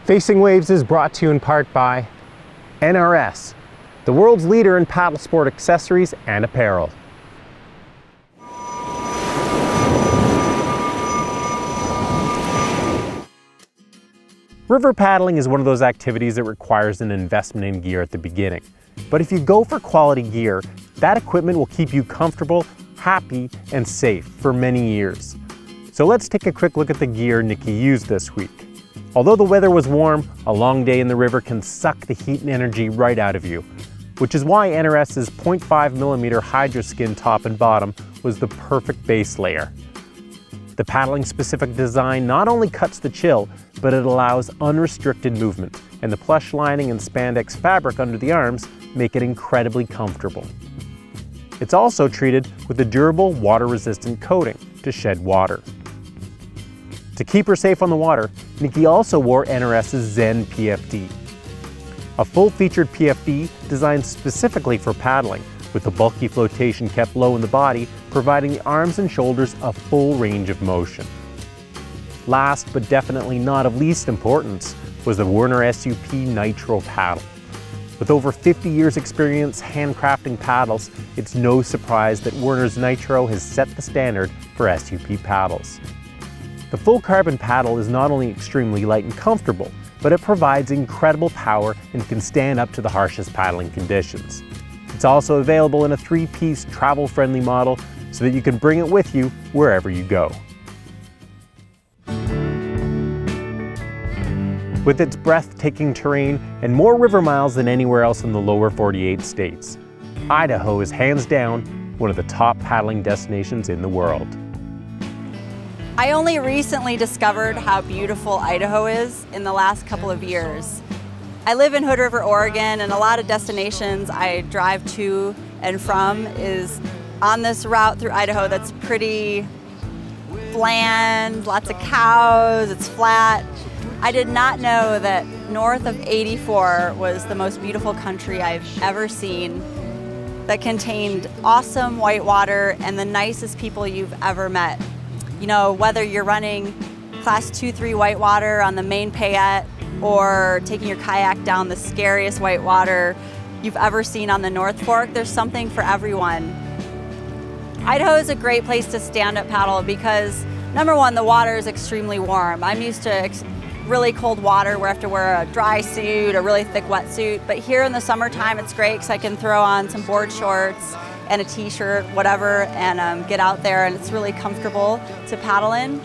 Facing Waves is brought to you in part by NRS, the world's leader in paddle sport accessories and apparel. River paddling is one of those activities that requires an investment in gear at the beginning. But if you go for quality gear, that equipment will keep you comfortable, happy, and safe for many years. So let's take a quick look at the gear Nikki used this week. Although the weather was warm, a long day in the river can suck the heat and energy right out of you, which is why NRS's 0.5mm Hydroskin top and bottom was the perfect base layer. The paddling-specific design not only cuts the chill, but it allows unrestricted movement, and the plush lining and spandex fabric under the arms make it incredibly comfortable. It's also treated with a durable, water-resistant coating to shed water. To keep her safe on the water, Nikki also wore NRS's Zen PFD, a full-featured PFD designed specifically for paddling, with the bulky flotation kept low in the body, providing the arms and shoulders a full range of motion. Last but definitely not of least importance was the Werner SUP Nitro paddle. With over 50 years experience handcrafting paddles, it's no surprise that Werner's Nitro has set the standard for SUP paddles. The full carbon paddle is not only extremely light and comfortable, but it provides incredible power and can stand up to the harshest paddling conditions. It's also available in a 3-piece travel-friendly model so that you can bring it with you wherever you go. With its breathtaking terrain and more river miles than anywhere else in the lower 48 states, Idaho is hands down one of the top paddling destinations in the world. I only recently discovered how beautiful Idaho is in the last couple of years. I live in Hood River, Oregon, and a lot of destinations I drive to and from is on this route through Idaho that's pretty bland, lots of cows, it's flat. I did not know that north of 84 was the most beautiful country I've ever seen, that contained awesome whitewater and the nicest people you've ever met. You know, whether you're running Class 2-3 whitewater on the main Payette or taking your kayak down the scariest whitewater you've ever seen on the North Fork, there's something for everyone. Idaho is a great place to stand-up paddle because, number one, the water is extremely warm. I'm used to really cold water where I have to wear a dry suit, a really thick wetsuit, but here in the summertime it's great because I can throw on some board shorts and a t-shirt, whatever, and get out there, and it's really comfortable to paddle in.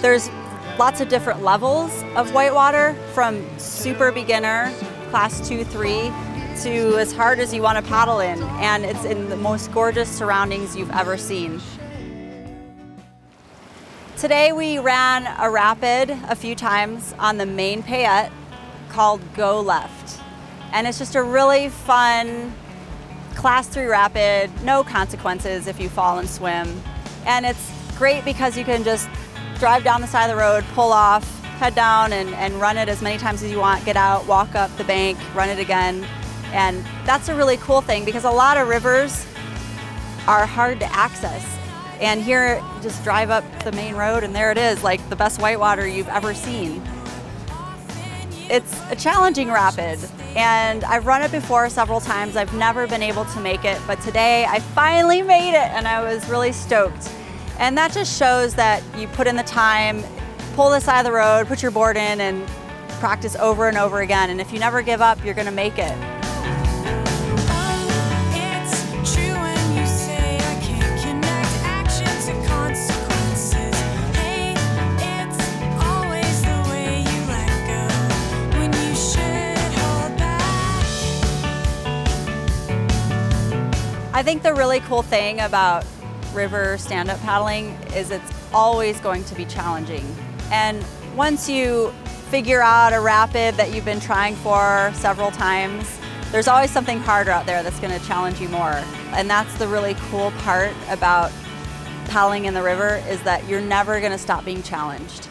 There's lots of different levels of whitewater, from super beginner, Class 2-3, to as hard as you want to paddle in, and it's in the most gorgeous surroundings you've ever seen. Today we ran a rapid a few times on the main Payette called Go Left, and it's just a really fun Class 3 rapid, no consequences if you fall and swim. And it's great because you can just drive down the side of the road, pull off, head down and run it as many times as you want, get out, walk up the bank, run it again. And that's a really cool thing because a lot of rivers are hard to access. And here, just drive up the main road and there it is, like the best whitewater you've ever seen. It's a challenging rapid, and I've run it before several times. I've never been able to make it, but today I finally made it and I was really stoked. And that just shows that you put in the time, pull the side of the road, put your board in, and practice over and over again. And if you never give up, you're gonna make it. I think the really cool thing about river stand-up paddling is it's always going to be challenging. And once you figure out a rapid that you've been trying for several times, there's always something harder out there that's going to challenge you more. And that's the really cool part about paddling in the river, is that you're never going to stop being challenged.